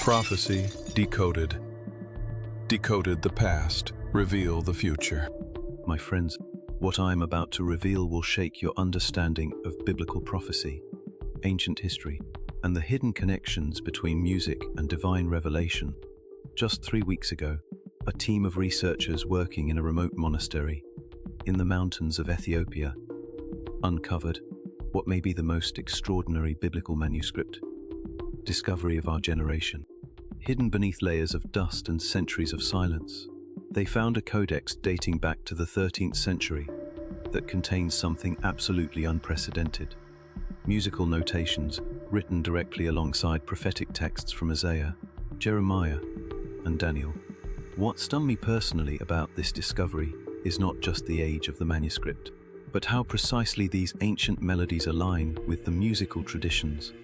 Prophecy Decoded. Decoded the past, reveal the future. My friends, what I am about to reveal will shake your understanding of biblical prophecy, ancient history, and the hidden connections between music and divine revelation. Just 3 weeks ago, a team of researchers working in a remote monastery in the mountains of Ethiopia uncovered what may be the most extraordinary biblical manuscript discovery of our generation. Hidden beneath layers of dust and centuries of silence, they found a codex dating back to the 13th century that contains something absolutely unprecedented. Musical notations written directly alongside prophetic texts from Isaiah, Jeremiah, and Daniel. What stunned me personally about this discovery is not just the age of the manuscript, but how precisely these ancient melodies align with the musical traditions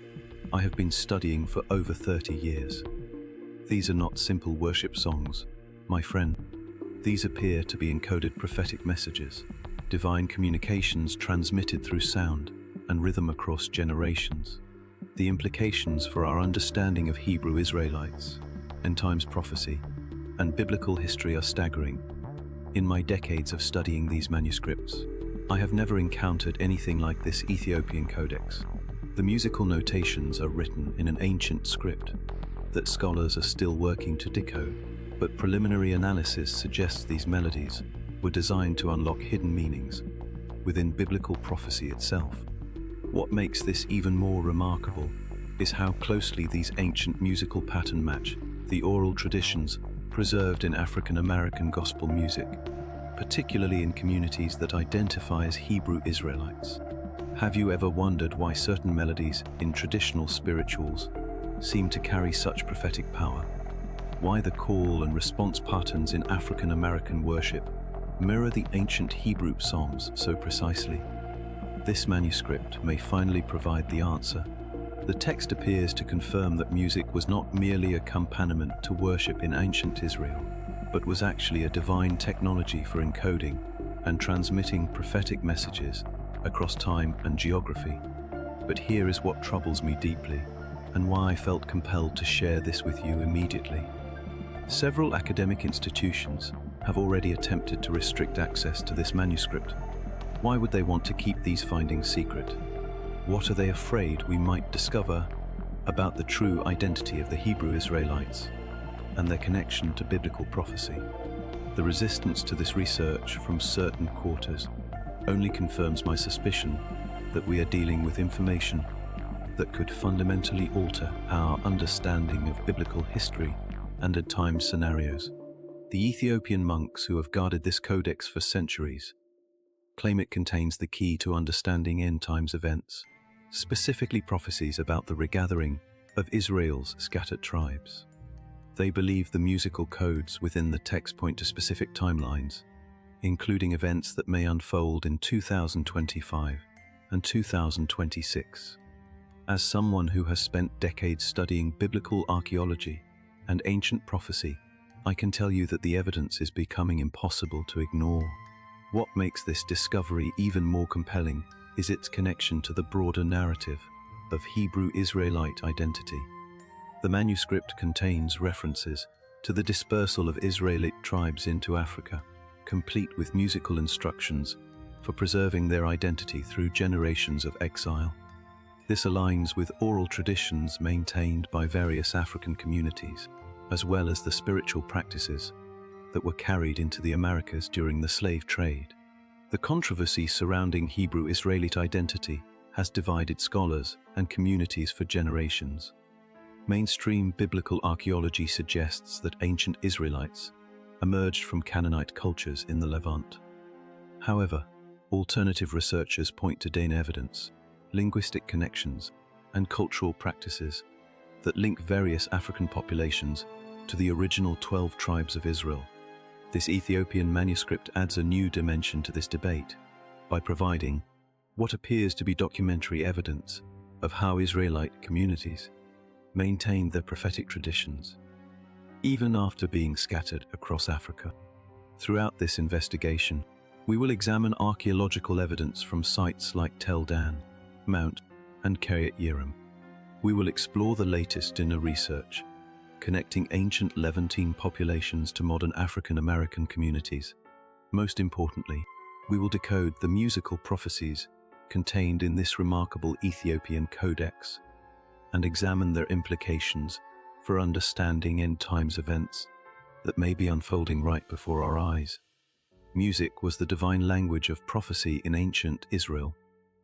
I have been studying for over 30 years. These are not simple worship songs, my friend. These appear to be encoded prophetic messages, divine communications transmitted through sound and rhythm across generations. The implications for our understanding of Hebrew Israelites, end times prophecy, and biblical history are staggering. In my decades of studying these manuscripts, I have never encountered anything like this Ethiopian codex. The musical notations are written in an ancient script that scholars are still working to decode, but preliminary analysis suggests these melodies were designed to unlock hidden meanings within biblical prophecy itself. What makes this even more remarkable is how closely these ancient musical patterns match the oral traditions preserved in African American gospel music, particularly in communities that identify as Hebrew Israelites. Have you ever wondered why certain melodies in traditional spirituals seem to carry such prophetic power? Why the call and response patterns in African American worship mirror the ancient Hebrew psalms so precisely? This manuscript may finally provide the answer. The text appears to confirm that music was not merely a accompaniment to worship in ancient Israel, but was actually a divine technology for encoding and transmitting prophetic messages across time and geography. But here is what troubles me deeply, and why I felt compelled to share this with you immediately. Several academic institutions have already attempted to restrict access to this manuscript. Why would they want to keep these findings secret? What are they afraid we might discover about the true identity of the Hebrew Israelites and their connection to biblical prophecy? The resistance to this research from certain quarters only confirms my suspicion that we are dealing with information that could fundamentally alter our understanding of biblical history and end time scenarios. The Ethiopian monks who have guarded this codex for centuries claim it contains the key to understanding end times events, specifically prophecies about the regathering of Israel's scattered tribes. They believe the musical codes within the text point to specific timelines, including events that may unfold in 2025 and 2026. As someone who has spent decades studying biblical archaeology and ancient prophecy, I can tell you that the evidence is becoming impossible to ignore. What makes this discovery even more compelling is its connection to the broader narrative of Hebrew Israelite identity. The manuscript contains references to the dispersal of Israelite tribes into Africa, complete with musical instructions for preserving their identity through generations of exile. This aligns with oral traditions maintained by various African communities, as well as the spiritual practices that were carried into the Americas during the slave trade. The controversy surrounding Hebrew Israelite identity has divided scholars and communities for generations. Mainstream biblical archaeology suggests that ancient Israelites emerged from Canaanite cultures in the Levant. However, alternative researchers point to DNA evidence, linguistic connections, and cultural practices that link various African populations to the original 12 tribes of Israel. This Ethiopian manuscript adds a new dimension to this debate by providing what appears to be documentary evidence of how Israelite communities maintained their prophetic traditions, even after being scattered across Africa. Throughout this investigation, we will examine archaeological evidence from sites like Tel Dan, Mount, and Kiryat Yearim. We will explore the latest in research connecting ancient Levantine populations to modern African American communities. Most importantly, we will decode the musical prophecies contained in this remarkable Ethiopian codex and examine their implications for understanding end times events that may be unfolding right before our eyes. Music was the divine language of prophecy in ancient Israel,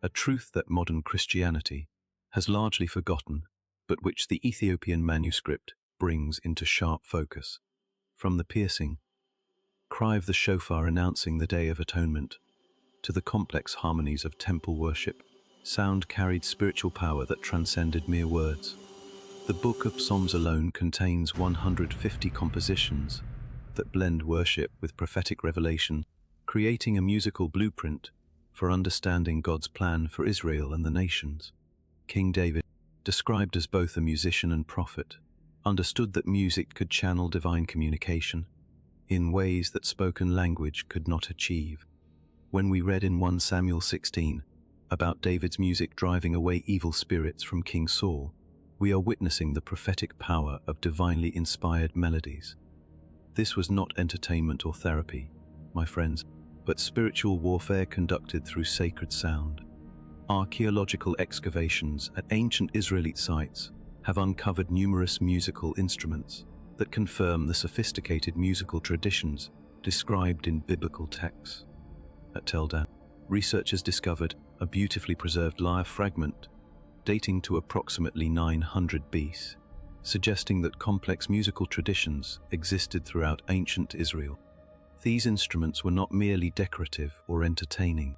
a truth that modern Christianity has largely forgotten, but which the Ethiopian manuscript brings into sharp focus. From the piercing cry of the shofar announcing the Day of Atonement to the complex harmonies of temple worship, sound carried spiritual power that transcended mere words. The Book of Psalms alone contains 150 compositions that blend worship with prophetic revelation, creating a musical blueprint for understanding God's plan for Israel and the nations. King David, described as both a musician and prophet, understood that music could channel divine communication in ways that spoken language could not achieve. When we read in 1 Samuel 16 about David's music driving away evil spirits from King Saul, we are witnessing the prophetic power of divinely inspired melodies. This was not entertainment or therapy, my friends, but spiritual warfare conducted through sacred sound. Archaeological excavations at ancient Israelite sites have uncovered numerous musical instruments that confirm the sophisticated musical traditions described in biblical texts. At Tel Dan, researchers discovered a beautifully preserved lyre fragment dating to approximately 900 BC, suggesting that complex musical traditions existed throughout ancient Israel. These instruments were not merely decorative or entertaining.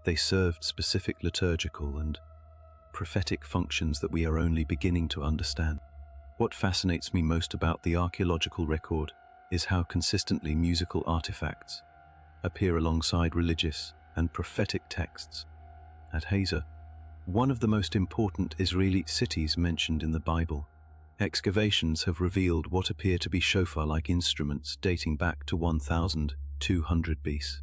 They served specific liturgical and prophetic functions that we are only beginning to understand. What fascinates me most about the archaeological record is how consistently musical artifacts appear alongside religious and prophetic texts. At Hazor, one of the most important Israeli cities mentioned in the Bible, excavations have revealed what appear to be shofar-like instruments dating back to 1200 BC.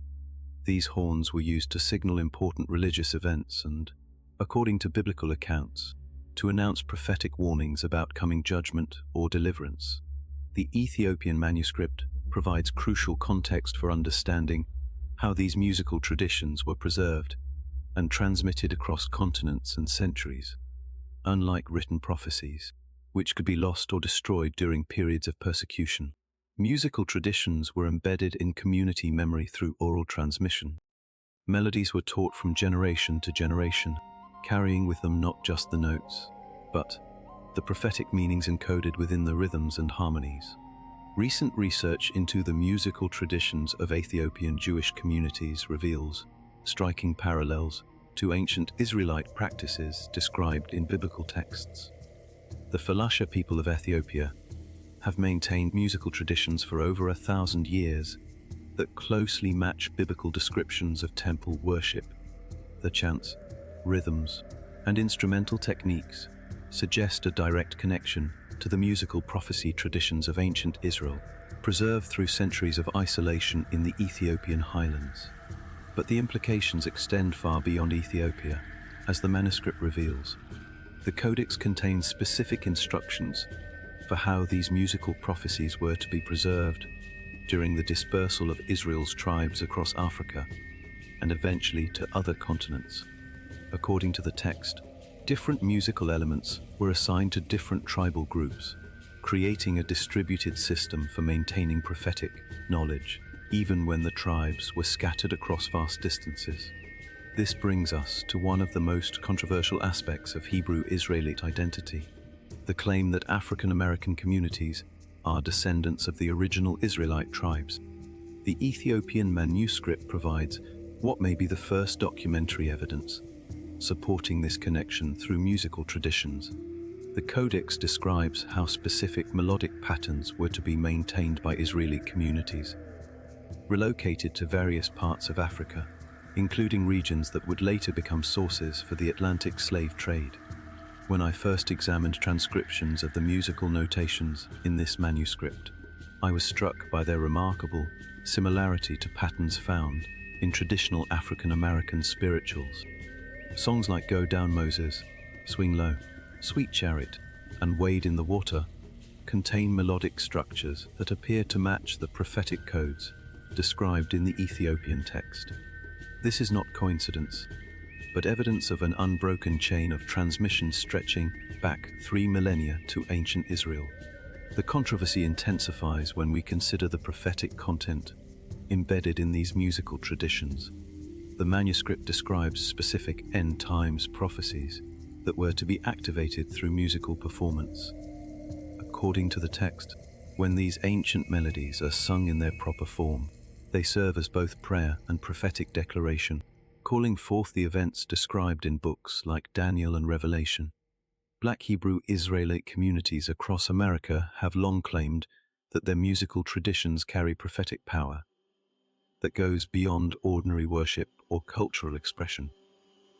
These horns were used to signal important religious events and, according to biblical accounts, to announce prophetic warnings about coming judgment or deliverance. The Ethiopian manuscript provides crucial context for understanding how these musical traditions were preserved and transmitted across continents and centuries. Unlike written prophecies, which could be lost or destroyed during periods of persecution, musical traditions were embedded in community memory through oral transmission. Melodies were taught from generation to generation, carrying with them not just the notes, but the prophetic meanings encoded within the rhythms and harmonies. Recent research into the musical traditions of Ethiopian Jewish communities reveals striking parallels to ancient Israelite practices described in biblical texts. The Falasha people of Ethiopia have maintained musical traditions for over 1,000 years that closely match biblical descriptions of temple worship. The chants, rhythms, and instrumental techniques suggest a direct connection to the musical prophecy traditions of ancient Israel, preserved through centuries of isolation in the Ethiopian highlands. But the implications extend far beyond Ethiopia, as the manuscript reveals. The codex contains specific instructions for how these musical prophecies were to be preserved during the dispersal of Israel's tribes across Africa and eventually to other continents. According to the text, different musical elements were assigned to different tribal groups, creating a distributed system for maintaining prophetic knowledge, even when the tribes were scattered across vast distances. This brings us to one of the most controversial aspects of Hebrew Israelite identity, the claim that African American communities are descendants of the original Israelite tribes. The Ethiopian manuscript provides what may be the first documentary evidence supporting this connection through musical traditions. The codex describes how specific melodic patterns were to be maintained by Israeli communities, relocated to various parts of Africa, including regions that would later become sources for the Atlantic slave trade. When I first examined transcriptions of the musical notations in this manuscript, I was struck by their remarkable similarity to patterns found in traditional African American spirituals. Songs like Go Down Moses, Swing Low, Sweet Chariot, and Wade in the Water contain melodic structures that appear to match the prophetic codes described in the Ethiopian text. This is not coincidence, but evidence of an unbroken chain of transmission stretching back 3 millennia to ancient Israel. The controversy intensifies when we consider the prophetic content embedded in these musical traditions. The manuscript describes specific end times prophecies that were to be activated through musical performance. According to the text, when these ancient melodies are sung in their proper form, they serve as both prayer and prophetic declaration, calling forth the events described in books like Daniel and Revelation. Black Hebrew Israelite communities across America have long claimed that their musical traditions carry prophetic power that goes beyond ordinary worship or cultural expression.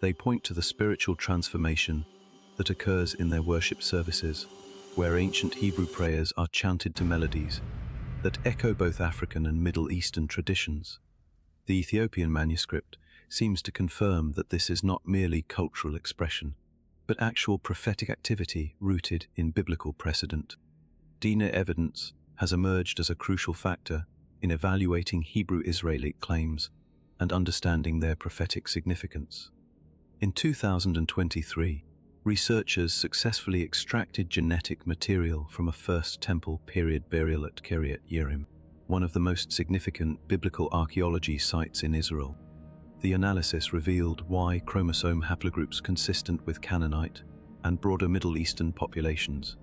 They point to the spiritual transformation that occurs in their worship services, where ancient Hebrew prayers are chanted to melodies that echo both African and Middle Eastern traditions. The Ethiopian manuscript seems to confirm that this is not merely cultural expression, but actual prophetic activity rooted in biblical precedent. DNA evidence has emerged as a crucial factor in evaluating Hebrew Israelite claims and understanding their prophetic significance. In 2023, researchers successfully extracted genetic material from a First Temple period burial at Kiryat Yearim, one of the most significant biblical archaeology sites in Israel. The analysis revealed Y chromosome haplogroups consistent with Canaanite and broader Middle Eastern populations,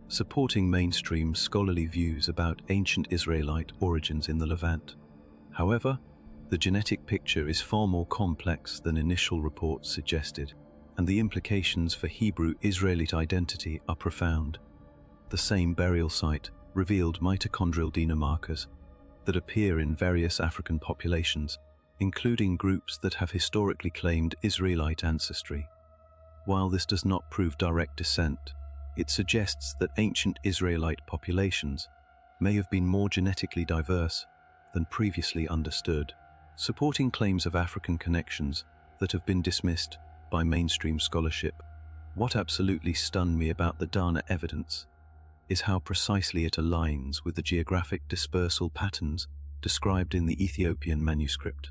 supporting mainstream scholarly views about ancient Israelite origins in the Levant. However, the genetic picture is far more complex than initial reports suggested, and the implications for Hebrew Israelite identity are profound. The same burial site revealed mitochondrial DNA markers that appear in various African populations, including groups that have historically claimed Israelite ancestry. While this does not prove direct descent, it suggests that ancient Israelite populations may have been more genetically diverse than previously understood, supporting claims of African connections that have been dismissed by mainstream scholarship. What absolutely stunned me about the Dana evidence is how precisely it aligns with the geographic dispersal patterns described in the Ethiopian manuscript.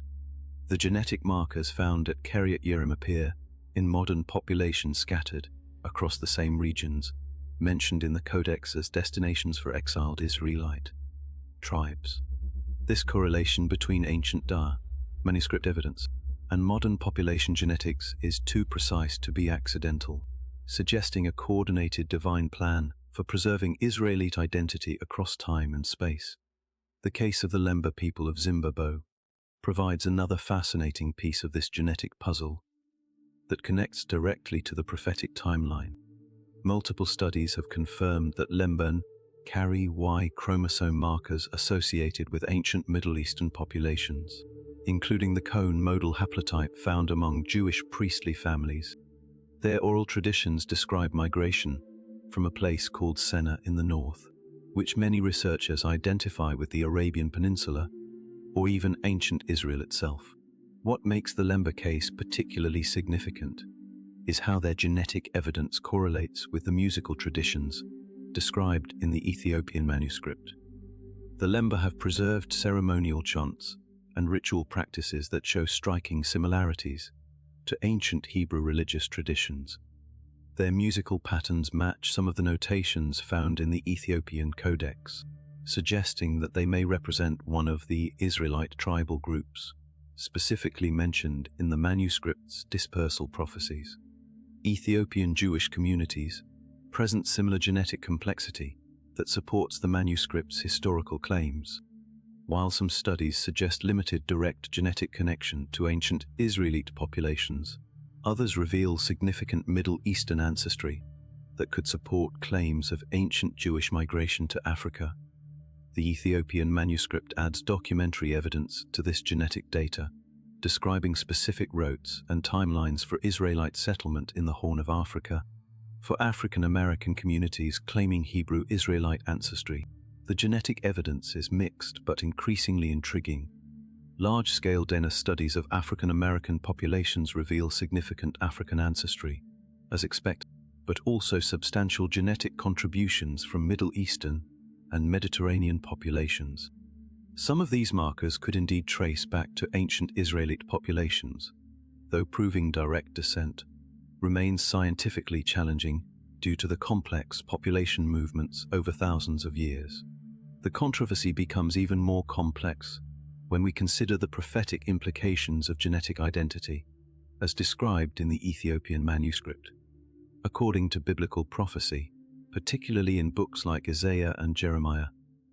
The genetic markers found at Kiryat Yearim appear in modern populations scattered across the same regions, mentioned in the Codex as destinations for exiled Israelite tribes. This correlation between ancient manuscript evidence and modern population genetics is too precise to be accidental, suggesting a coordinated divine plan for preserving Israelite identity across time and space. The case of the Lemba people of Zimbabwe provides another fascinating piece of this genetic puzzle that connects directly to the prophetic timeline. Multiple studies have confirmed that Lemban carry Y chromosome markers associated with ancient Middle Eastern populations, including the cone modal haplotype found among Jewish priestly families. Their oral traditions describe migration from a place called Senna in the north, which many researchers identify with the Arabian Peninsula or even ancient Israel itself. What makes the Lemba case particularly significant is how their genetic evidence correlates with the musical traditions described in the Ethiopian manuscript. The Lemba have preserved ceremonial chants and ritual practices that show striking similarities to ancient Hebrew religious traditions. Their musical patterns match some of the notations found in the Ethiopian Codex, suggesting that they may represent one of the Israelite tribal groups specifically mentioned in the manuscript's dispersal prophecies. Ethiopian Jewish communities present similar genetic complexity that supports the manuscript's historical claims. While some studies suggest limited direct genetic connection to ancient Israelite populations, others reveal significant Middle Eastern ancestry that could support claims of ancient Jewish migration to Africa. The Ethiopian manuscript adds documentary evidence to this genetic data, describing specific routes and timelines for Israelite settlement in the Horn of Africa. For African American communities claiming Hebrew Israelite ancestry, the genetic evidence is mixed but increasingly intriguing. Large-scale DNA studies of African American populations reveal significant African ancestry, as expected. but also substantial genetic contributions from Middle Eastern and Mediterranean populations. Some of these markers could indeed trace back to ancient Israelite populations, though proving direct descent remains scientifically challenging due to the complex population movements over thousands of years. The controversy becomes even more complex when we consider the prophetic implications of genetic identity, as described in the Ethiopian manuscript. According to biblical prophecy, particularly in books like Isaiah and Jeremiah,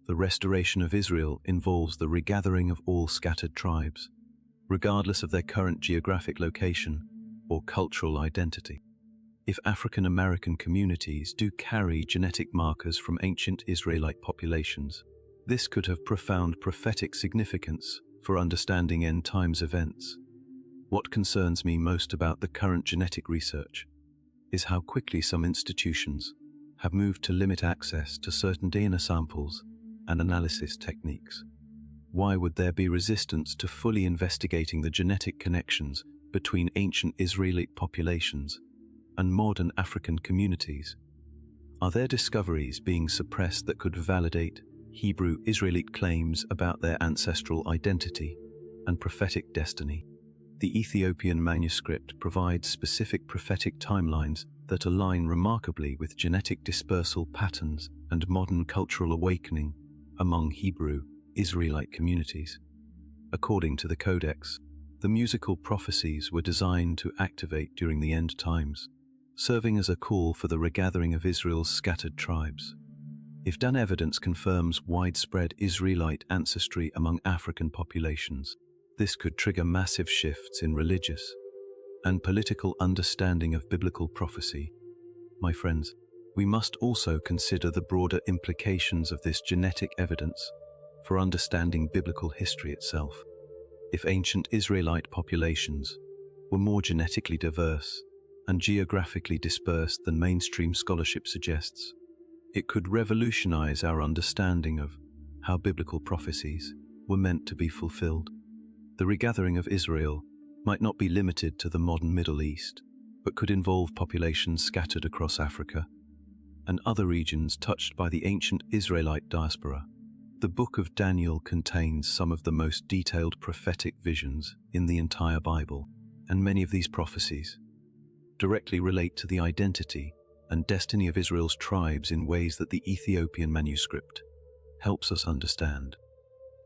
the restoration of Israel involves the regathering of all scattered tribes, regardless of their current geographic location or cultural identity. If African American communities do carry genetic markers from ancient Israelite populations, this could have profound prophetic significance for understanding end times events. What concerns me most about the current genetic research is how quickly some institutions have moved to limit access to certain DNA samples and analysis techniques. Why would there be resistance to fully investigating the genetic connections between ancient Israelite populations and modern African communities? Are there discoveries being suppressed that could validate Hebrew Israelite claims about their ancestral identity and prophetic destiny? The Ethiopian manuscript provides specific prophetic timelines that align remarkably with genetic dispersal patterns and modern cultural awakening among Hebrew Israelite communities. According to the Codex, the musical prophecies were designed to activate during the end times, serving as a call for the regathering of Israel's scattered tribes. If done evidence confirms widespread Israelite ancestry among African populations, this could trigger massive shifts in religious and political understanding of biblical prophecy. My friends, we must also consider the broader implications of this genetic evidence for understanding biblical history itself. If ancient Israelite populations were more genetically diverse and geographically dispersed than mainstream scholarship suggests, it could revolutionize our understanding of how biblical prophecies were meant to be fulfilled. The regathering of Israel might not be limited to the modern Middle East, but could involve populations scattered across Africa and other regions touched by the ancient Israelite diaspora. The book of Daniel contains some of the most detailed prophetic visions in the entire Bible, and many of these prophecies directly relate to the identity and destiny of Israel's tribes in ways that the Ethiopian manuscript helps us understand.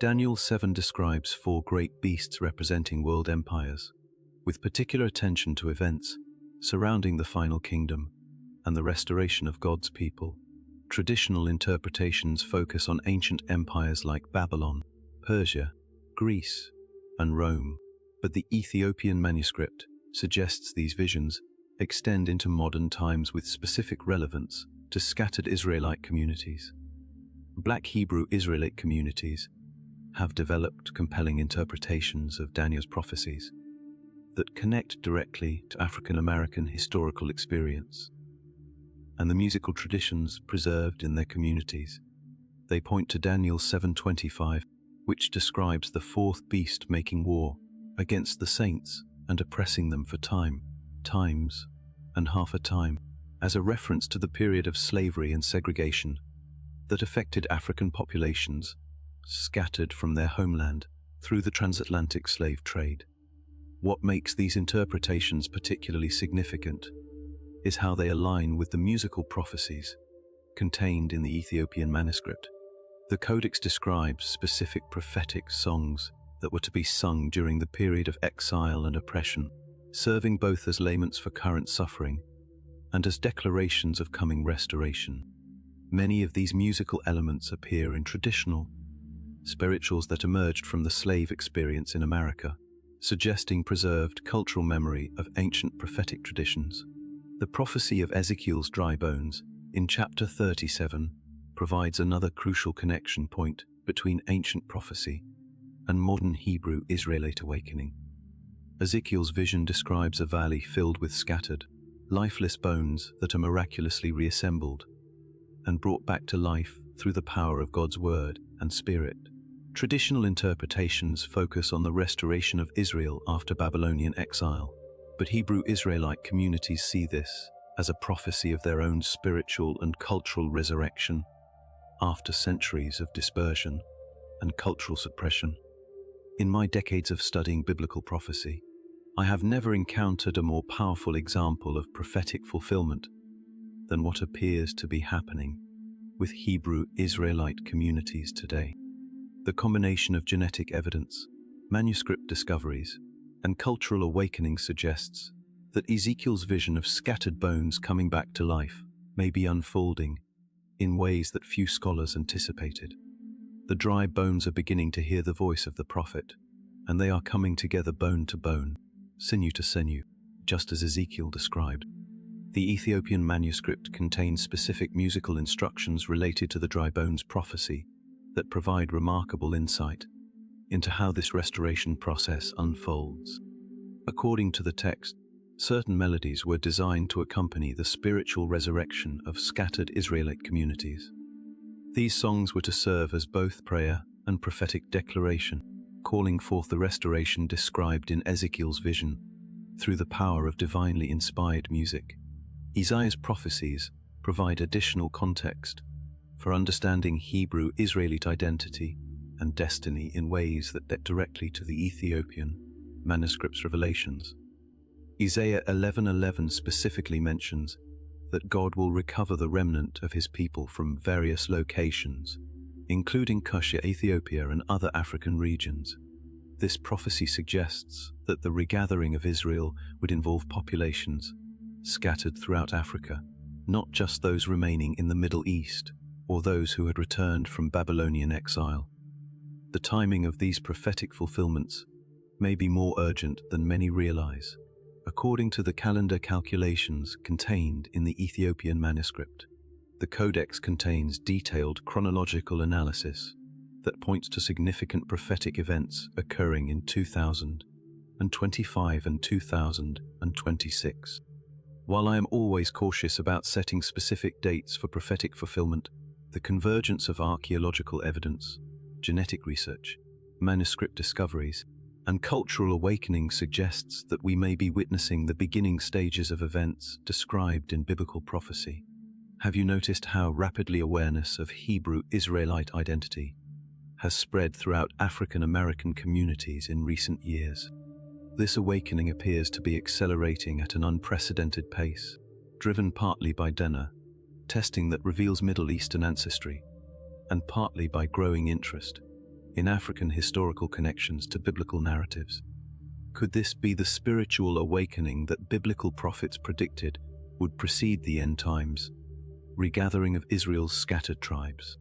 Daniel 7 describes 4 great beasts representing world empires, with particular attention to events surrounding the final kingdom and the restoration of God's people. Traditional interpretations focus on ancient empires like Babylon, Persia, Greece, and Rome, but the Ethiopian manuscript suggests these visions extend into modern times with specific relevance to scattered Israelite communities. Black Hebrew Israelite communities have developed compelling interpretations of Daniel's prophecies that connect directly to African American historical experience and the musical traditions preserved in their communities. They point to Daniel 7:25, which describes the 4th beast making war against the saints and oppressing them for times, and half a time, as a reference to the period of slavery and segregation that affected African populations scattered from their homeland through the transatlantic slave trade. What makes these interpretations particularly significant is how they align with the musical prophecies contained in the Ethiopian manuscript. The Codex describes specific prophetic songs that were to be sung during the period of exile and oppression, serving both as laments for current suffering and as declarations of coming restoration. Many of these musical elements appear in traditional spirituals that emerged from the slave experience in America, suggesting preserved cultural memory of ancient prophetic traditions. The prophecy of Ezekiel's dry bones in chapter 37 provides another crucial connection point between ancient prophecy and modern Hebrew Israelite awakening. Ezekiel's vision describes a valley filled with scattered, lifeless bones that are miraculously reassembled and brought back to life through the power of God's word and spirit. Traditional interpretations focus on the restoration of Israel after Babylonian exile, but Hebrew Israelite communities see this as a prophecy of their own spiritual and cultural resurrection after centuries of dispersion and cultural suppression. In my decades of studying biblical prophecy, I have never encountered a more powerful example of prophetic fulfillment than what appears to be happening with Hebrew Israelite communities today. The combination of genetic evidence, manuscript discoveries, and cultural awakening suggests that Ezekiel's vision of scattered bones coming back to life may be unfolding in ways that few scholars anticipated. The dry bones are beginning to hear the voice of the prophet, and they are coming together bone to bone, sinew to sinew, just as Ezekiel described. The Ethiopian manuscript contains specific musical instructions related to the dry bones prophecy that provide remarkable insight into how this restoration process unfolds. According to the text, certain melodies were designed to accompany the spiritual resurrection of scattered Israelite communities. These songs were to serve as both prayer and prophetic declaration, calling forth the restoration described in Ezekiel's vision through the power of divinely inspired music. Isaiah's prophecies provide additional context for understanding Hebrew Israelite identity and destiny in ways that get directly to the Ethiopian manuscript's revelations. Isaiah 11:11 specifically mentions that God will recover the remnant of his people from various locations, including Cush, Ethiopia, and other African regions. This prophecy suggests that the regathering of Israel would involve populations scattered throughout Africa, not just those remaining in the Middle East or those who had returned from Babylonian exile. The timing of these prophetic fulfillments may be more urgent than many realize. According to the calendar calculations contained in the Ethiopian manuscript, the codex contains detailed chronological analysis that points to significant prophetic events occurring in 2025 and 2026. While I am always cautious about setting specific dates for prophetic fulfillment, the convergence of archaeological evidence, genetic research, manuscript discoveries, and cultural awakening suggests that we may be witnessing the beginning stages of events described in biblical prophecy. Have you noticed how rapidly awareness of Hebrew Israelite identity has spread throughout African American communities in recent years? This awakening appears to be accelerating at an unprecedented pace, driven partly by DNA testing that reveals Middle Eastern ancestry, and partly by growing interest in African historical connections to biblical narratives. Could this be the spiritual awakening that biblical prophets predicted would precede the end times, regathering of Israel's scattered tribes?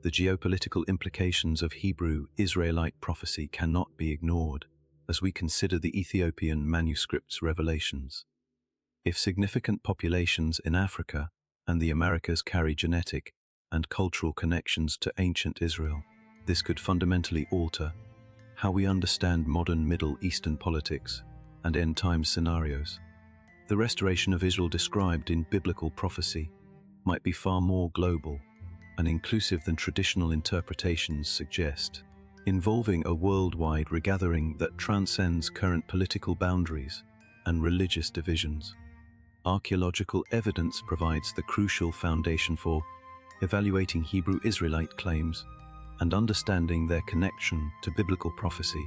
The geopolitical implications of Hebrew Israelite prophecy cannot be ignored as we consider the Ethiopian manuscript's revelations. If significant populations in Africa and the Americas carry genetic and cultural connections to ancient Israel, this could fundamentally alter how we understand modern Middle Eastern politics and end-time scenarios. The restoration of Israel described in biblical prophecy might be far more global and inclusive than traditional interpretations suggest, involving a worldwide regathering that transcends current political boundaries and religious divisions. Archaeological evidence provides the crucial foundation for evaluating Hebrew Israelite claims and understanding their connection to biblical prophecy,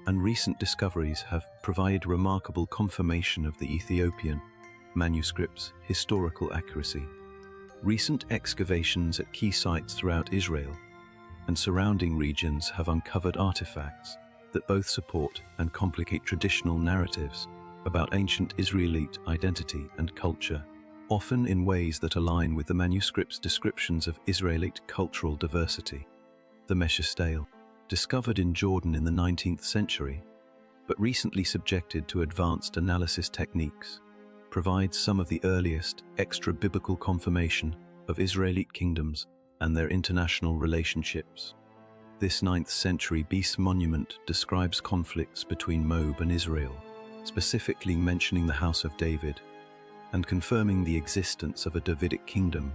and recent discoveries have provided remarkable confirmation of the Ethiopian manuscript's historical accuracy. Recent excavations at key sites throughout Israel and surrounding regions have uncovered artifacts that both support and complicate traditional narratives about ancient Israelite identity and culture, often in ways that align with the manuscript's descriptions of Israelite cultural diversity. The Mesha stele, discovered in Jordan in the 19th century, but recently subjected to advanced analysis techniques, provides some of the earliest extra-biblical confirmation of Israelite kingdoms and their international relationships. This 9th century Beis monument describes conflicts between Moab and Israel, specifically mentioning the House of David and confirming the existence of a Davidic kingdom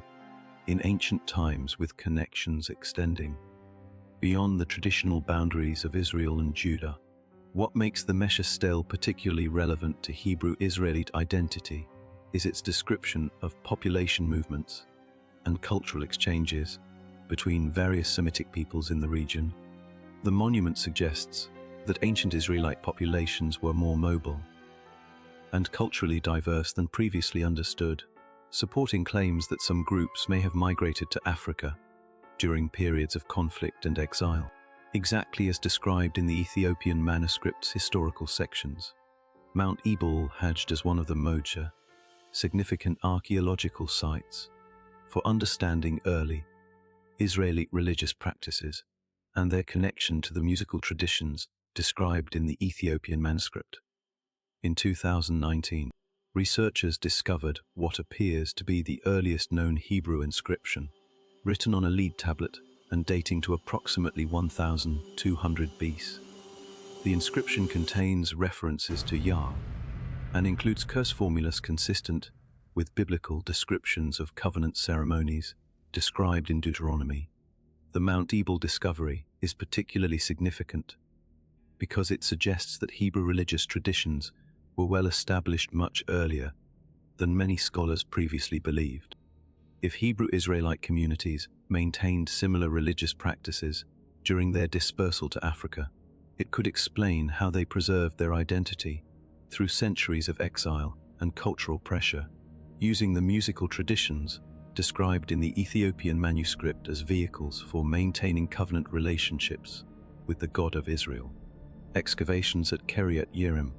in ancient times with connections extending beyond the traditional boundaries of Israel and Judah. What makes the Mesha stele particularly relevant to Hebrew Israelite identity is its description of population movements and cultural exchanges between various Semitic peoples in the region. The monument suggests that ancient Israelite populations were more mobile and culturally diverse than previously understood, supporting claims that some groups may have migrated to Africa during periods of conflict and exile, exactly as described in the Ethiopian manuscripts' historical sections. Mount Ebal Hajj as one of the major, significant archaeological sites for understanding early Israeli religious practices and their connection to the musical traditions described in the Ethiopian manuscript. In 2019, researchers discovered what appears to be the earliest known Hebrew inscription, written on a lead tablet and dating to approximately 1200 BC. The inscription contains references to Yah and includes curse formulas consistent with biblical descriptions of covenant ceremonies described in Deuteronomy. The Mount Ebal discovery is particularly significant because it suggests that Hebrew religious traditions were well established much earlier than many scholars previously believed. If Hebrew Israelite communities maintained similar religious practices during their dispersal to Africa, it could explain how they preserved their identity through centuries of exile and cultural pressure, using the musical traditions described in the Ethiopian manuscript as vehicles for maintaining covenant relationships with the God of Israel. Excavations at Kiryat Yearim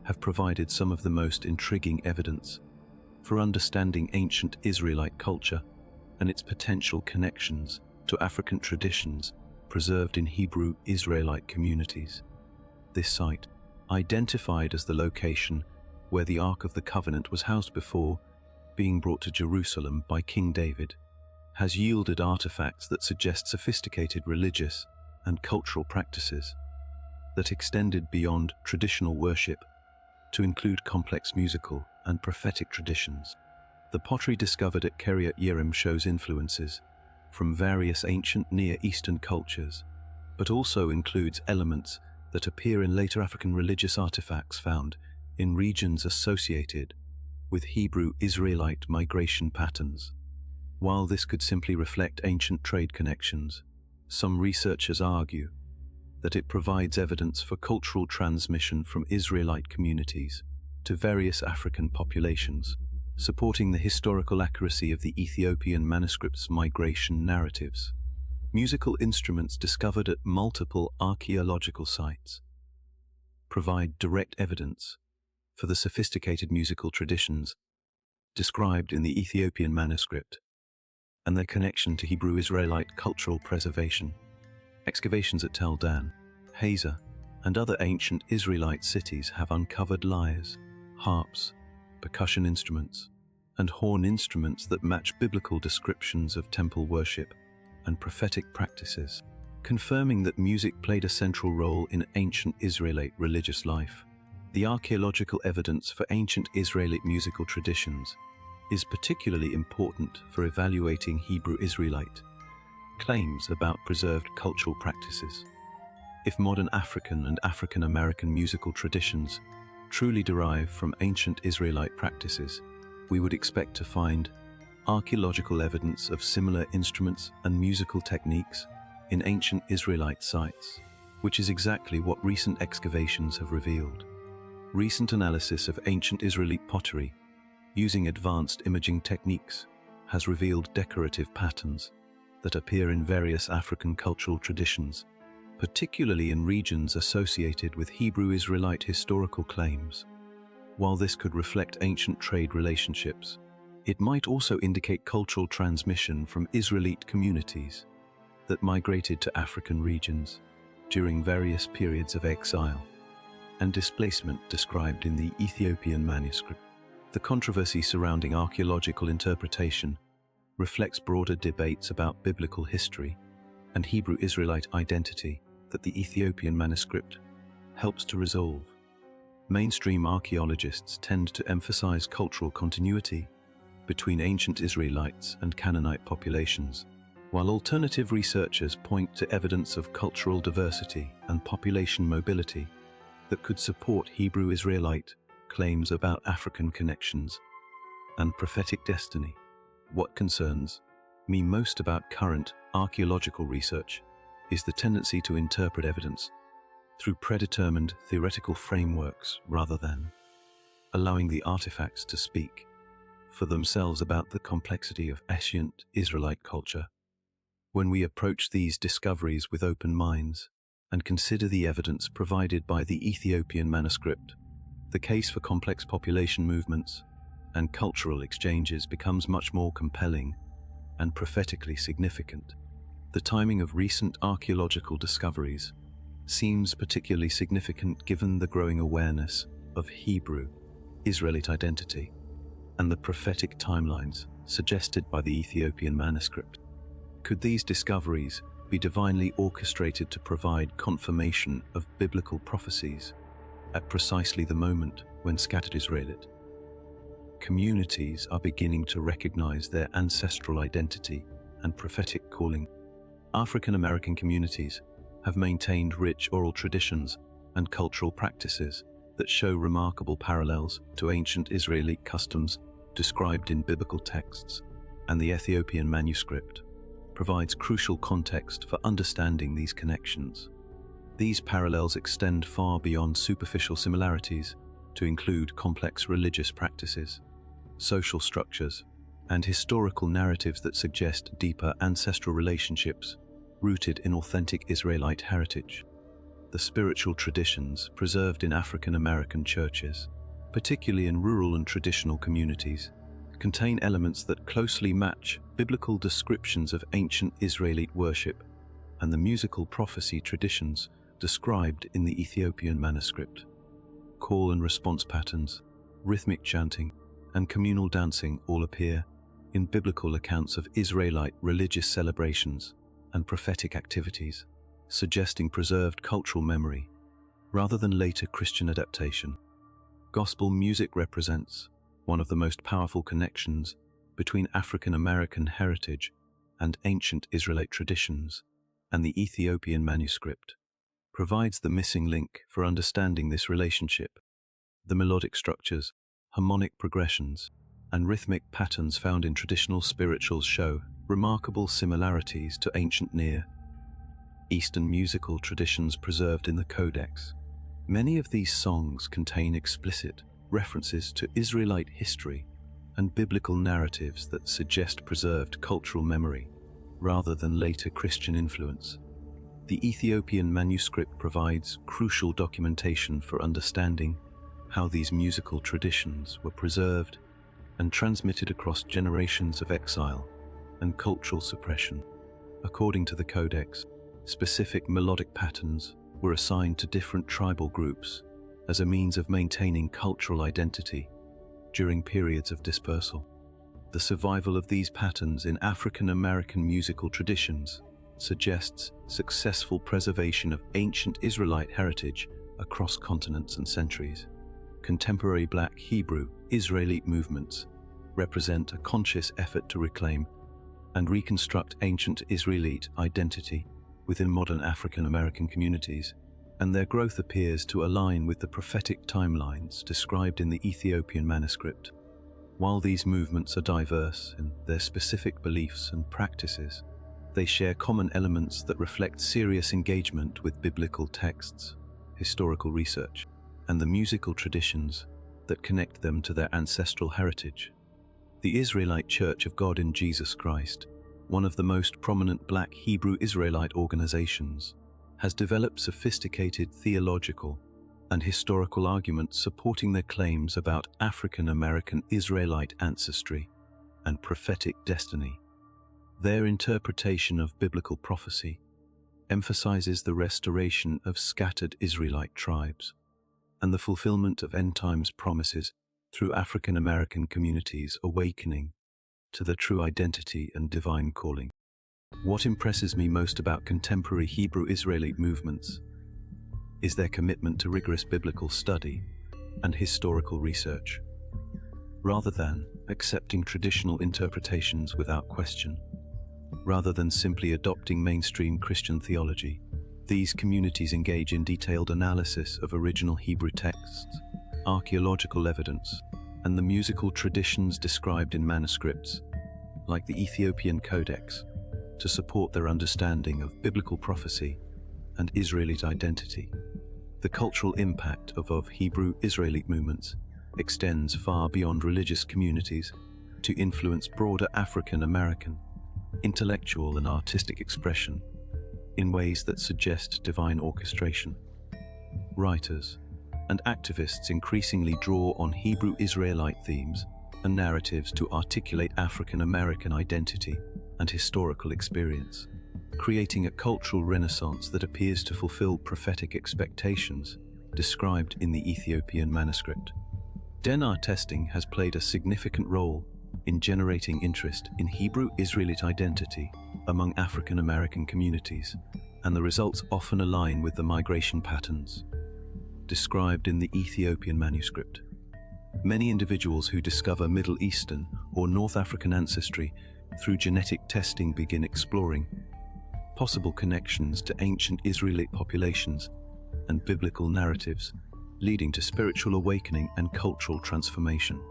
have provided some of the most intriguing evidence for understanding ancient Israelite culture and its potential connections to African traditions preserved in Hebrew Israelite communities. This site, identified as the location where the Ark of the Covenant was housed before being brought to Jerusalem by King David, has yielded artifacts that suggest sophisticated religious and cultural practices that extended beyond traditional worship to include complex musical and prophetic traditions. The pottery discovered at Kiryat Yearim shows influences from various ancient Near Eastern cultures, but also includes elements that appear in later African religious artifacts found in regions associated with Hebrew Israelite migration patterns. While this could simply reflect ancient trade connections, some researchers argue that it provides evidence for cultural transmission from Israelite communities to various African populations, supporting the historical accuracy of the Ethiopian manuscripts' migration narratives. Musical instruments discovered at multiple archaeological sites provide direct evidence for the sophisticated musical traditions described in the Ethiopian manuscript and their connection to Hebrew Israelite cultural preservation. Excavations at Tel Dan, Hazor, and other ancient Israelite cities have uncovered lyres, harps, percussion instruments, and horn instruments that match biblical descriptions of temple worship and prophetic practices, confirming that music played a central role in ancient Israelite religious life. The archaeological evidence for ancient Israelite musical traditions is particularly important for evaluating Hebrew Israelite claims about preserved cultural practices. If modern African and African American musical traditions truly derive from ancient Israelite practices, we would expect to find archaeological evidence of similar instruments and musical techniques in ancient Israelite sites, which is exactly what recent excavations have revealed. Recent analysis of ancient Israelite pottery using advanced imaging techniques has revealed decorative patterns that appear in various African cultural traditions, particularly in regions associated with Hebrew Israelite historical claims. While this could reflect ancient trade relationships, it might also indicate cultural transmission from Israelite communities that migrated to African regions during various periods of exile and displacement described in the Ethiopian manuscript. The controversy surrounding archaeological interpretation reflects broader debates about biblical history and Hebrew Israelite identity that the Ethiopian manuscript helps to resolve. Mainstream archaeologists tend to emphasize cultural continuity between ancient Israelites and Canaanite populations, while alternative researchers point to evidence of cultural diversity and population mobility that could support Hebrew Israelite claims about African connections. and prophetic destiny. What concerns me most about current archaeological research is the tendency to interpret evidence through predetermined theoretical frameworks rather than allowing the artifacts to speak for themselves about the complexity of ancient Israelite culture. When we approach these discoveries with open minds and consider the evidence provided by the Ethiopian manuscript, the case for complex population movements and cultural exchanges becomes much more compelling and prophetically significant. The timing of recent archaeological discoveries seems particularly significant given the growing awareness of Hebrew Israelite identity and the prophetic timelines suggested by the Ethiopian manuscript. Could these discoveries be divinely orchestrated to provide confirmation of biblical prophecies at precisely the moment when scattered Israelite communities are beginning to recognize their ancestral identity and prophetic calling? African American communities have maintained rich oral traditions and cultural practices that show remarkable parallels to ancient Israelite customs described in biblical texts, and the Ethiopian manuscript provides crucial context for understanding these connections. These parallels extend far beyond superficial similarities to include complex religious practices, social structures, and historical narratives that suggest deeper ancestral relationships rooted in authentic Israelite heritage. The spiritual traditions preserved in African American churches, particularly in rural and traditional communities, contain elements that closely match biblical descriptions of ancient Israelite worship and the musical prophecy traditions described in the Ethiopian manuscript. Call and response patterns, rhythmic chanting, and communal dancing all appear in biblical accounts of Israelite religious celebrations and prophetic activities, suggesting preserved cultural memory rather than later Christian adaptation. Gospel music represents one of the most powerful connections between African American heritage and ancient Israelite traditions, and the Ethiopian manuscript provides the missing link for understanding this relationship. The melodic structures, harmonic progressions, and rhythmic patterns found in traditional spirituals show remarkable similarities to ancient Near Eastern musical traditions preserved in the Codex. Many of these songs contain explicit references to Israelite history and biblical narratives that suggest preserved cultural memory rather than later Christian influence. The Ethiopian manuscript provides crucial documentation for understanding how these musical traditions were preserved and transmitted across generations of exile and cultural suppression. According to the Codex, specific melodic patterns were assigned to different tribal groups as a means of maintaining cultural identity during periods of dispersal. The survival of these patterns in African American musical traditions suggests successful preservation of ancient Israelite heritage across continents and centuries. Contemporary Black Hebrew Israelite movements represent a conscious effort to reclaim and reconstruct ancient Israelite identity within modern African American communities, and their growth appears to align with the prophetic timelines described in the Ethiopian manuscript. While these movements are diverse in their specific beliefs and practices, they share common elements that reflect serious engagement with biblical texts, historical research, and the musical traditions that connect them to their ancestral heritage. The Israelite Church of God in Jesus Christ, one of the most prominent Black Hebrew Israelite organizations, has developed sophisticated theological and historical arguments supporting their claims about African American Israelite ancestry and prophetic destiny. Their interpretation of biblical prophecy emphasizes the restoration of scattered Israelite tribes and the fulfillment of end times promises through African American communities awakening to the true identity and divine calling. What impresses me most about contemporary Hebrew Israelite movements is their commitment to rigorous biblical study and historical research. Rather than accepting traditional interpretations without question, rather than simply adopting mainstream Christian theology, these communities engage in detailed analysis of original Hebrew texts, archaeological evidence, and the musical traditions described in manuscripts, like the Ethiopian Codex, to support their understanding of biblical prophecy and Israelite identity. The cultural impact of Hebrew Israelite movements extends far beyond religious communities to influence broader African American intellectual and artistic expression in ways that suggest divine orchestration. Writers and activists increasingly draw on Hebrew Israelite themes and narratives to articulate African American identity and historical experience, creating a cultural renaissance that appears to fulfill prophetic expectations described in the Ethiopian manuscript. DNA testing has played a significant role in generating interest in Hebrew Israelite identity among African American communities, and the results often align with the migration patterns described in the Ethiopian manuscript. Many individuals who discover Middle Eastern or North African ancestry through genetic testing begin exploring possible connections to ancient Israelite populations and biblical narratives, leading to spiritual awakening and cultural transformation.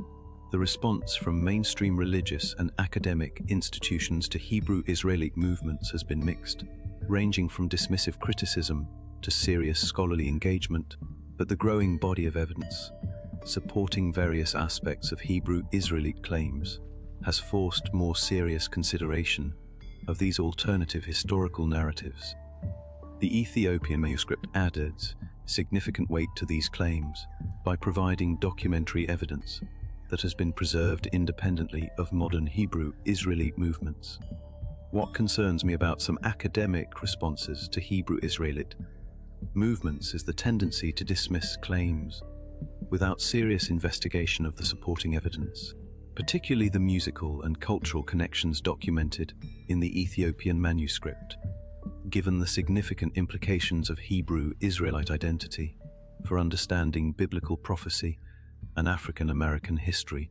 The response from mainstream religious and academic institutions to Hebrew Israelite movements has been mixed, ranging from dismissive criticism to serious scholarly engagement, but the growing body of evidence supporting various aspects of Hebrew Israelite claims has forced more serious consideration of these alternative historical narratives. The Ethiopian manuscript added significant weight to these claims by providing documentary evidence that has been preserved independently of modern Hebrew Israelite movements. What concerns me about some academic responses to Hebrew Israelite movements is the tendency to dismiss claims without serious investigation of the supporting evidence, particularly the musical and cultural connections documented in the Ethiopian manuscript. Given the significant implications of Hebrew Israelite identity for understanding biblical prophecy and African American history,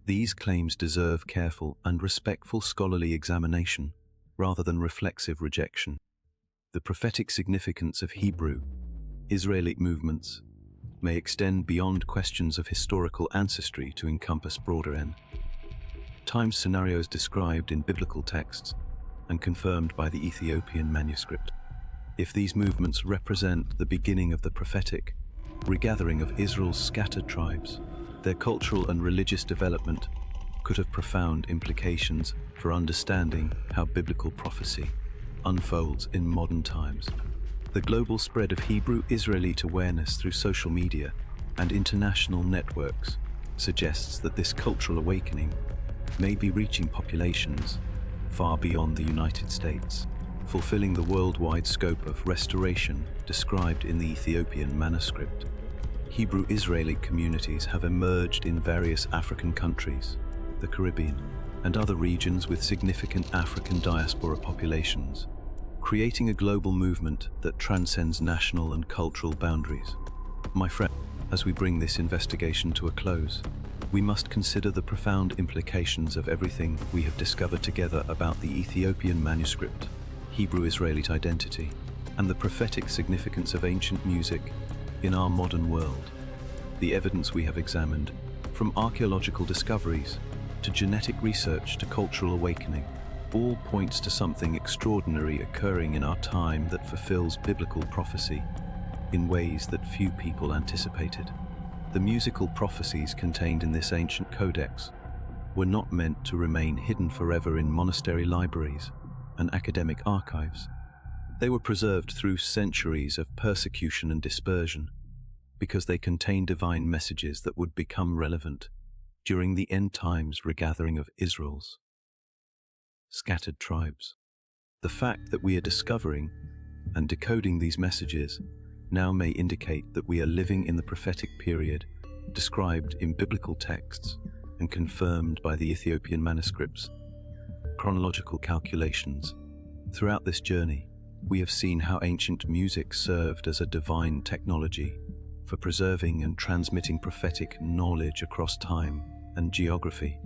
these claims deserve careful and respectful scholarly examination rather than reflexive rejection. The prophetic significance of Hebrew Israelite movements may extend beyond questions of historical ancestry to encompass broader end-time scenarios described in biblical texts and confirmed by the Ethiopian manuscript. If these movements represent the beginning of the prophetic regathering of Israel's scattered tribes, their cultural and religious development could have profound implications for understanding how biblical prophecy unfolds in modern times. The global spread of Hebrew Israelite awareness through social media and international networks suggests that this cultural awakening may be reaching populations far beyond the United States, fulfilling the worldwide scope of restoration described in the Ethiopian manuscript. Hebrew Israelite communities have emerged in various African countries, the Caribbean, and other regions with significant African diaspora populations, creating a global movement that transcends national and cultural boundaries. My friend, as we bring this investigation to a close, we must consider the profound implications of everything we have discovered together about the Ethiopian manuscript, Hebrew Israelite identity, and the prophetic significance of ancient music in our modern world. The evidence we have examined, from archaeological discoveries to genetic research to cultural awakening, all points to something extraordinary occurring in our time that fulfills biblical prophecy in ways that few people anticipated. The musical prophecies contained in this ancient codex were not meant to remain hidden forever in monastery libraries and academic archives. They were preserved through centuries of persecution and dispersion because they contain divine messages that would become relevant during the end times regathering of Israel's scattered tribes. The fact that we are discovering and decoding these messages now may indicate that we are living in the prophetic period described in biblical texts and confirmed by the Ethiopian manuscripts. Chronological calculations. Throughout this journey, we have seen how ancient music served as a divine technology for preserving and transmitting prophetic knowledge across time and geography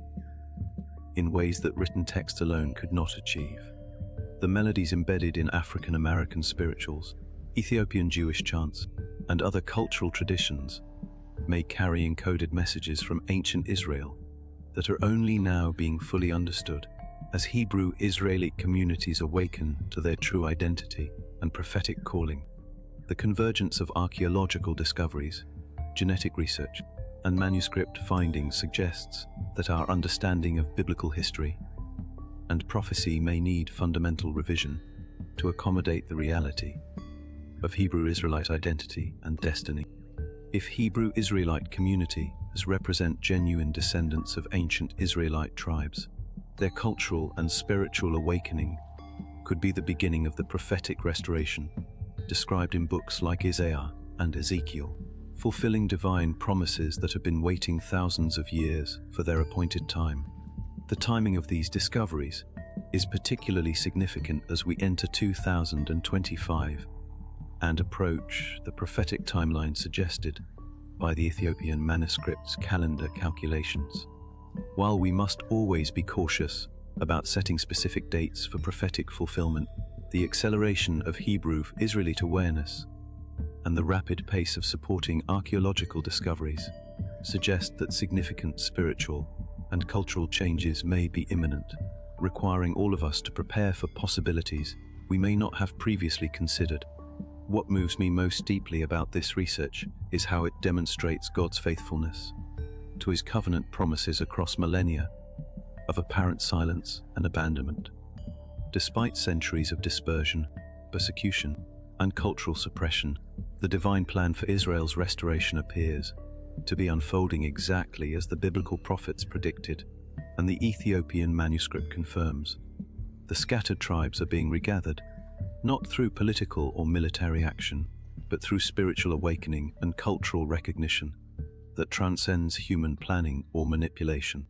in ways that written text alone could not achieve. The melodies embedded in African American spirituals, Ethiopian Jewish chants, and other cultural traditions may carry encoded messages from ancient Israel that are only now being fully understood. As Hebrew Israelite communities awaken to their true identity and prophetic calling, the convergence of archaeological discoveries, genetic research, and manuscript findings suggests that our understanding of biblical history and prophecy may need fundamental revision to accommodate the reality of Hebrew Israelite identity and destiny. If Hebrew Israelite community represent genuine descendants of ancient Israelite tribes, their cultural and spiritual awakening could be the beginning of the prophetic restoration described in books like Isaiah and Ezekiel, fulfilling divine promises that have been waiting thousands of years for their appointed time. The timing of these discoveries is particularly significant as we enter 2025 and approach the prophetic timeline suggested by the Ethiopian manuscripts calendar calculations. While we must always be cautious about setting specific dates for prophetic fulfillment, the acceleration of Hebrew Israelite awareness and the rapid pace of supporting archaeological discoveries suggest that significant spiritual and cultural changes may be imminent, requiring all of us to prepare for possibilities we may not have previously considered. What moves me most deeply about this research is how it demonstrates God's faithfulness to His covenant promises across millennia of apparent silence and abandonment. Despite centuries of dispersion, persecution, and cultural suppression, the divine plan for Israel's restoration appears to be unfolding exactly as the biblical prophets predicted, and the Ethiopian manuscript confirms. The scattered tribes are being regathered, not through political or military action, but through spiritual awakening and cultural recognition that transcends human planning or manipulation.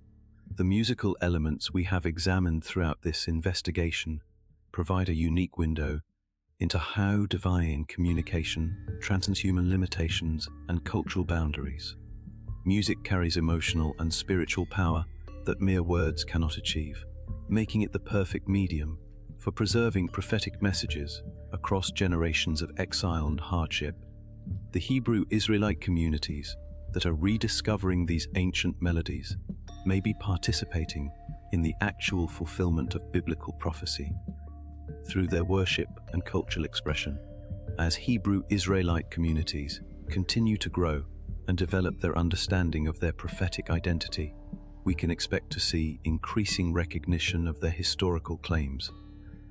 The musical elements we have examined throughout this investigation provide a unique window into how divine communication transcends human limitations and cultural boundaries. Music carries emotional and spiritual power that mere words cannot achieve, making it the perfect medium for preserving prophetic messages across generations of exile and hardship. The Hebrew Israelite communities that are rediscovering these ancient melodies may be participating in the actual fulfillment of biblical prophecy through their worship and cultural expression. As Hebrew Israelite communities continue to grow and develop their understanding of their prophetic identity, we can expect to see increasing recognition of their historical claims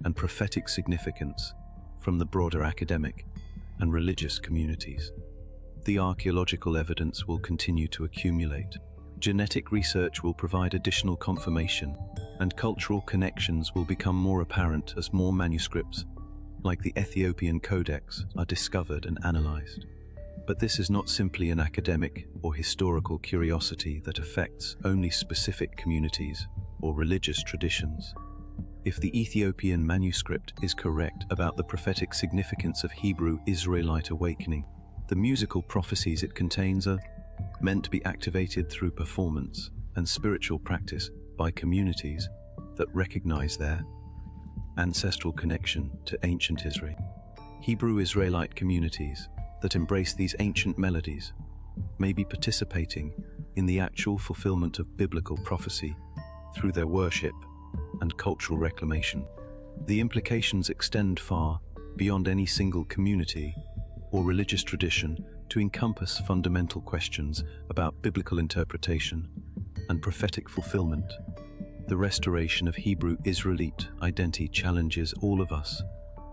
and prophetic significance from the broader academic and religious communities. The archaeological evidence will continue to accumulate. Genetic research will provide additional confirmation, and cultural connections will become more apparent as more manuscripts, like the Ethiopian Codex, are discovered and analyzed. But this is not simply an academic or historical curiosity that affects only specific communities or religious traditions. If the Ethiopian manuscript is correct about the prophetic significance of Hebrew Israelite awakening, the musical prophecies it contains are meant to be activated through performance and spiritual practice by communities that recognize their ancestral connection to ancient Israel. Hebrew Israelite communities that embrace these ancient melodies may be participating in the actual fulfillment of biblical prophecy through their worship and cultural reclamation. The implications extend far beyond any single community or religious tradition to encompass fundamental questions about biblical interpretation and prophetic fulfillment. The restoration of Hebrew Israelite identity challenges all of us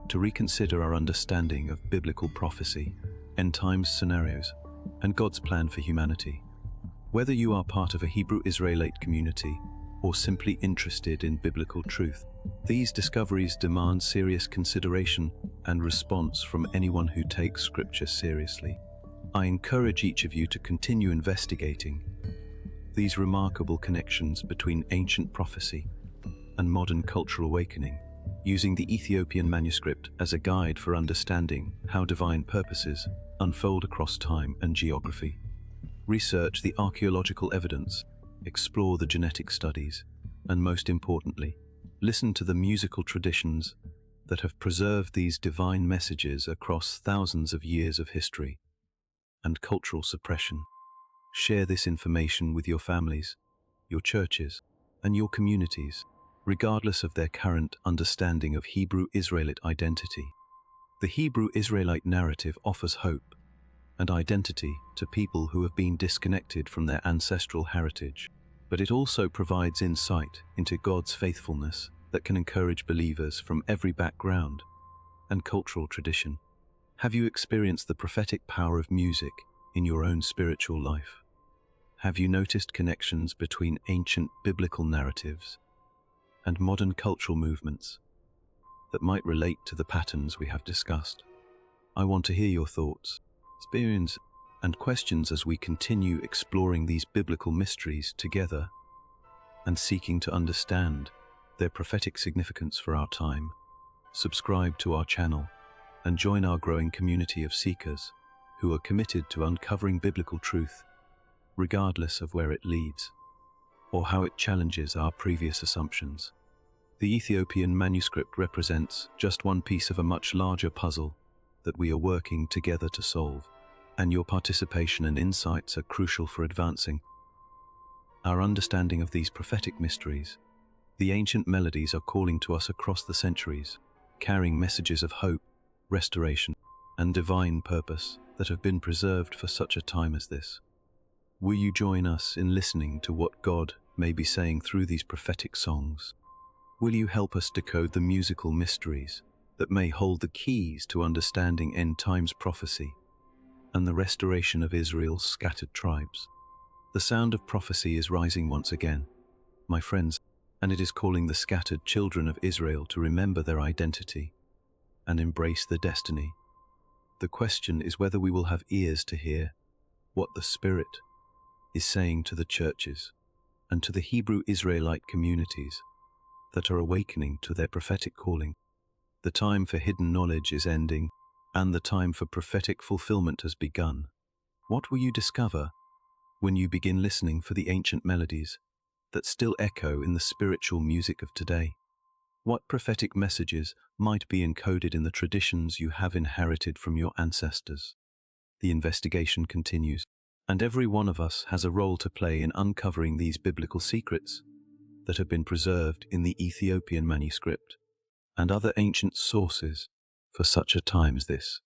to reconsider our understanding of biblical prophecy, end times scenarios, and God's plan for humanity. Whether you are part of a Hebrew Israelite community or simply interested in biblical truth, these discoveries demand serious consideration and response from anyone who takes Scripture seriously. I encourage each of you to continue investigating these remarkable connections between ancient prophecy and modern cultural awakening, using the Ethiopian manuscript as a guide for understanding how divine purposes unfold across time and geography. Research the archaeological evidence, explore the genetic studies, and most importantly, listen to the musical traditions that have preserved these divine messages across thousands of years of history and cultural suppression. Share this information with your families, your churches, and your communities, regardless of their current understanding of Hebrew Israelite identity. The Hebrew Israelite narrative offers hope and identity to people who have been disconnected from their ancestral heritage, but it also provides insight into God's faithfulness that can encourage believers from every background and cultural tradition. Have you experienced the prophetic power of music in your own spiritual life? Have you noticed connections between ancient biblical narratives and modern cultural movements that might relate to the patterns we have discussed? I want to hear your thoughts, experience, and questions as we continue exploring these biblical mysteries together and seeking to understand their prophetic significance for our time. Subscribe to our channel and join our growing community of seekers who are committed to uncovering biblical truth, regardless of where it leads or how it challenges our previous assumptions. The Ethiopian manuscript represents just one piece of a much larger puzzle that we are working together to solve, and your participation and insights are crucial for advancing our understanding of these prophetic mysteries. The ancient melodies are calling to us across the centuries, carrying messages of hope, restoration, and divine purpose that have been preserved for such a time as this. Will you join us in listening to what God may be saying through these prophetic songs? Will you help us decode the musical mysteries that may hold the keys to understanding end times prophecy and the restoration of Israel's scattered tribes? The sound of prophecy is rising once again, my friends, and it is calling the scattered children of Israel to remember their identity and embrace their destiny. The question is whether we will have ears to hear what the Spirit is saying to the churches and to the Hebrew Israelite communities that are awakening to their prophetic calling. The time for hidden knowledge is ending, and the time for prophetic fulfillment has begun. What will you discover when you begin listening for the ancient melodies that still echo in the spiritual music of today? What prophetic messages might be encoded in the traditions you have inherited from your ancestors? The investigation continues, and every one of us has a role to play in uncovering these biblical secrets that have been preserved in the Ethiopian manuscript and other ancient sources for such a time as this.